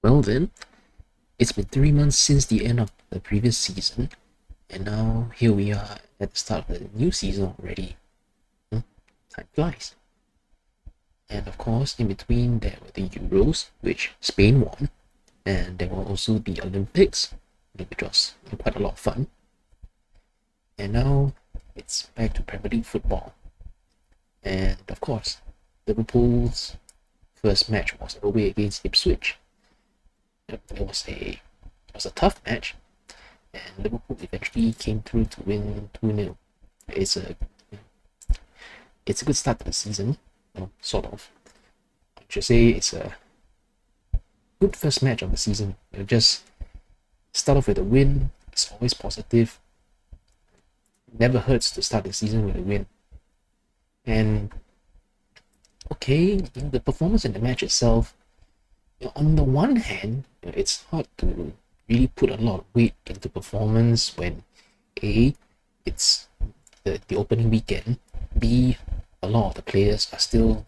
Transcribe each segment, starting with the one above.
Well then, it's been 3 months since the end of the previous season, and now here we are at the start of the new season already. Time flies. And of course, in between there were the Euros, which Spain won, and there were also the Olympics, which was quite a lot of fun. And now it's back to Premier League football. And of course, Liverpool's first match was away against Ipswich. It was a tough match, and Liverpool eventually came through to win 2-0. It's a it's a good start to the season, sort of. I should say it's a good first match of the season. Just start off with a win. It's always positive. Never hurts to start the season with a win. And okay, the performance in the match itself, on the one hand, it's hard to really put a lot of weight into performance when A, it's the opening weekend, B, a lot of the players are still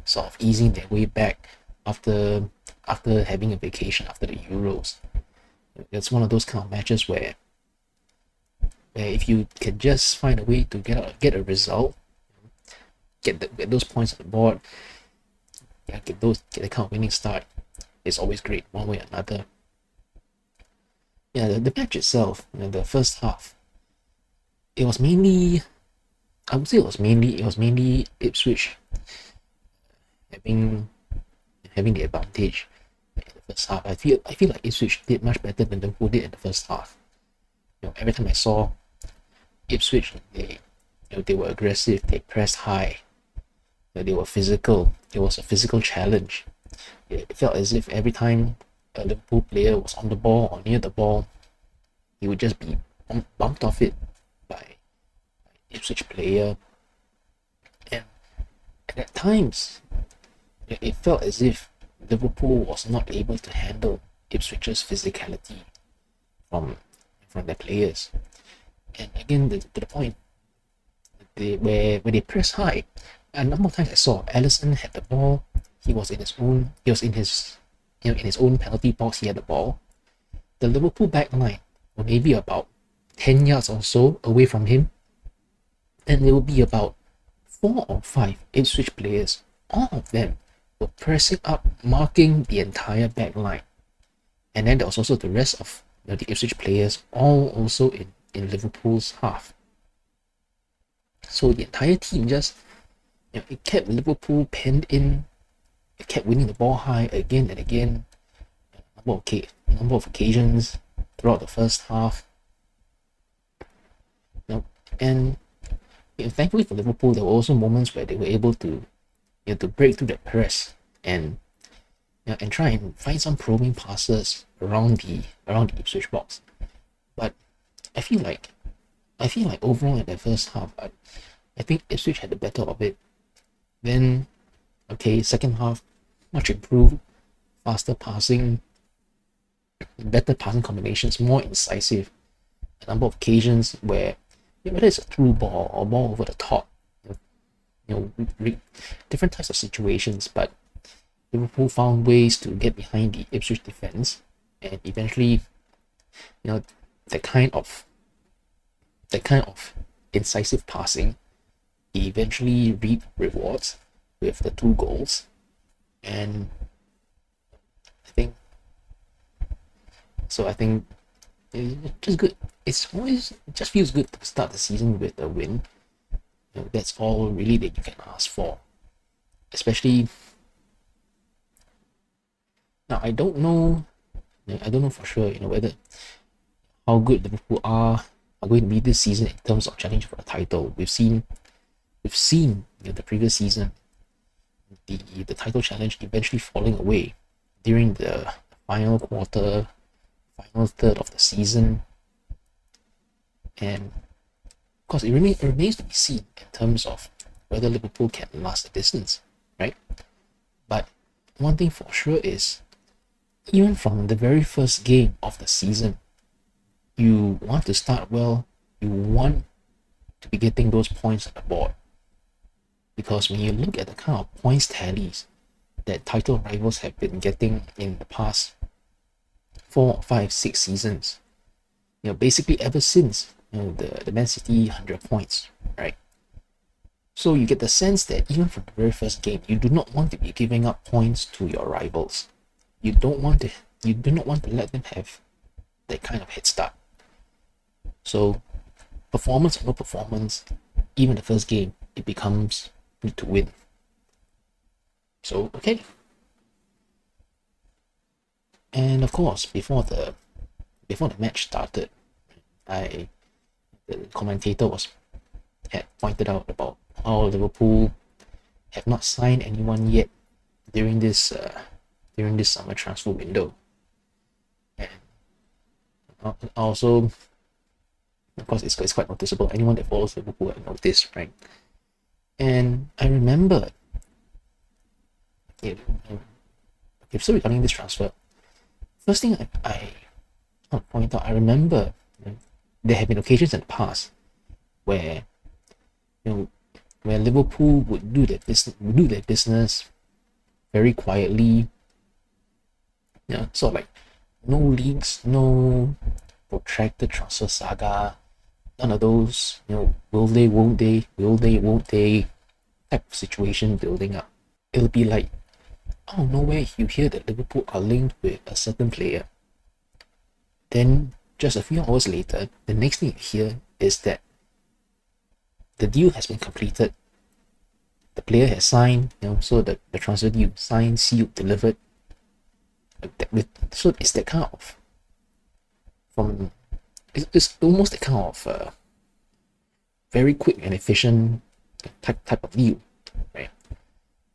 sort of easing their way back after having a vacation after the Euros. It's one of those kind of matches where if you can just find a way to get a result, get those points on the board, get the kind of winning start, it's always great one way or another. The match itself, the first half, it was mainly Ipswich having the advantage in the first half. I feel like Ipswich did much better than Liverpool did in the first half. Every time I saw Ipswich, they were aggressive, they pressed high, they were physical. It was a physical challenge. It felt as if every time a Liverpool player was on the ball or near the ball, he would just be bumped off it by Ipswich player. And at times, it felt as if Liverpool was not able to handle Ipswich's physicality from their players. And again, to the point, where they press high, a number of times I saw Alisson had the ball. He was in his own penalty box. He had the ball. The Liverpool back line were maybe about 10 yards or so away from him, and there will be about 4 or 5 Ipswich players. All of them were pressing up, marking the entire back line. And then there was also the rest of the Ipswich players, all also in Liverpool's half. So the entire team just, it kept Liverpool penned in. It kept winning the ball high again and again. A number of occasions throughout the first half. And thankfully for Liverpool, there were also moments where they were able to break through the press and try and find some probing passes around the Ipswich box. But I feel like overall in the first half, I think Ipswich had the better of it. Then, second half, much improved, faster passing, better passing combinations, more incisive. A number of occasions where, whether it's a through ball or ball over the top, different types of situations, but Liverpool found ways to get behind the Ipswich defense, and eventually, that kind of incisive passing eventually reaped rewards with the 2 goals. And I think it's just good. It just feels good to start the season with a win. That's all really that you can ask for. Especially now, I don't know for sure, whether how good Liverpool are going to be this season in terms of challenge for the title. We've seen the previous season, the title challenge eventually falling away during the final quarter, final third of the season. And of course, it remains to be seen in terms of whether Liverpool can last the distance, right? But one thing for sure is, even from the very first game of the season, you want to start well, you want to be getting those points on the board. Because when you look at the kind of points tallies that title rivals have been getting in the past 4, 5, 6 seasons. Basically ever since the Man City 100 points, right? So you get the sense that even from the very first game, you do not want to be giving up points to your rivals. You do not want to let them have that kind of head start. So performance or no performance, even the first game, it becomes need to win. So okay. And of course, before the match started, the commentator had pointed out about how Liverpool have not signed anyone yet during this summer transfer window. And also, of course, it's quite noticeable. Anyone that follows Liverpool will know this, right? And I remember, so regarding this transfer, first thing I want to point out, I remember there have been occasions in the past where where Liverpool would do their business very quietly. Sort of like no leaks, no protracted transfer saga, none of those, will they, won't they, type of situation building up. It'll be like, out of nowhere, you hear that Liverpool are linked with a certain player. Then, just a few hours later, the next thing you hear is that the deal has been completed. The player has signed, so the transfer deal, signed, sealed, delivered. So it's that kind of, it's almost that kind of very quick and efficient type of deal, right?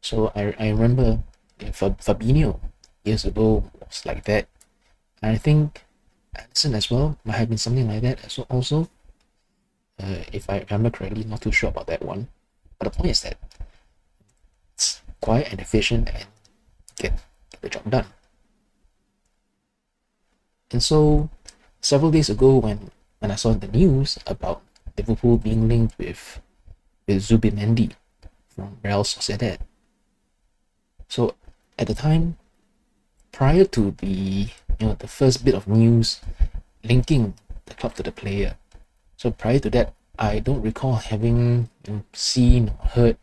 So I remember Fabinho years ago was like that. And I think Alisson as well might have been something like that also. If I remember correctly, not too sure about that one. But the point is that it's quiet and efficient and get the job done. And so several days ago when I saw the news about Liverpool being linked with Zubimendi from Real Sociedad. So at the time, prior to the first bit of news linking the club to the player, so prior to that, I don't recall having seen or heard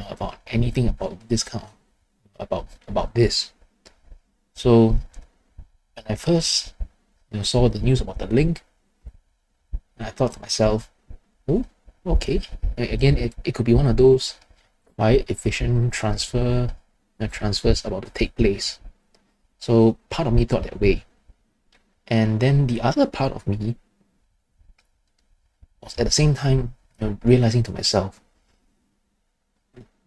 about anything about this about this. So when I first saw the news about the link, I thought to myself, oh, okay. Again, it could be one of those quiet, efficient transfers about to take place. So part of me thought that way. And then the other part of me was at the same time realizing to myself,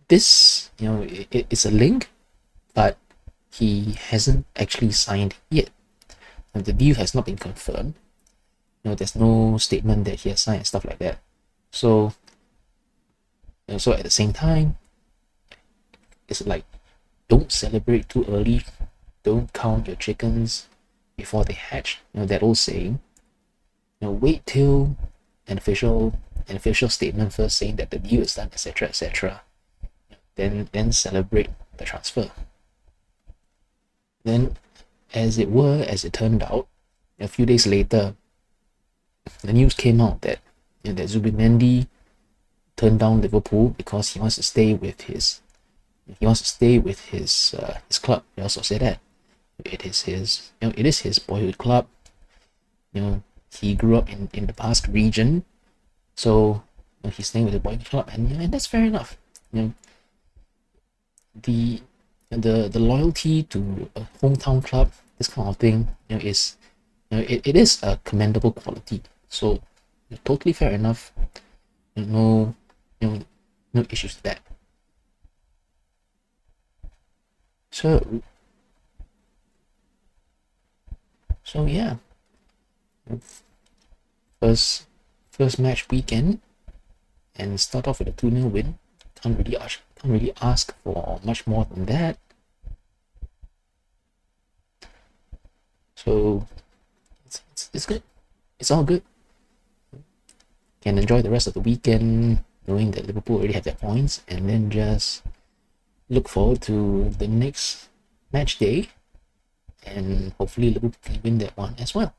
this, it's a link, but he hasn't actually signed yet. And the deal has not been confirmed. There's no statement that he has signed and stuff like that. So, so at the same time, it's like, don't celebrate too early. Don't count your chickens before they hatch. That old saying. Wait till an official statement first saying that the deal is done, etc., etc. Then celebrate the transfer. Then, as it turned out, a few days later, the news came out that that Zubimendi turned down Liverpool because he wants to stay with his club. He also said that it is his boyhood club. He grew up in the Basque region, so he's staying with the boyhood club, and that's fair enough. The loyalty to a hometown club, this kind of thing, is it is a commendable quality. So totally fair enough. No issues with that. So yeah, first match weekend, and start off with a 2-0 win. Can't really ask for much more than that. So it's good. It's all good. Can enjoy the rest of the weekend knowing that Liverpool already have their points, and then just look forward to the next match day and hopefully Liverpool can win that one as well.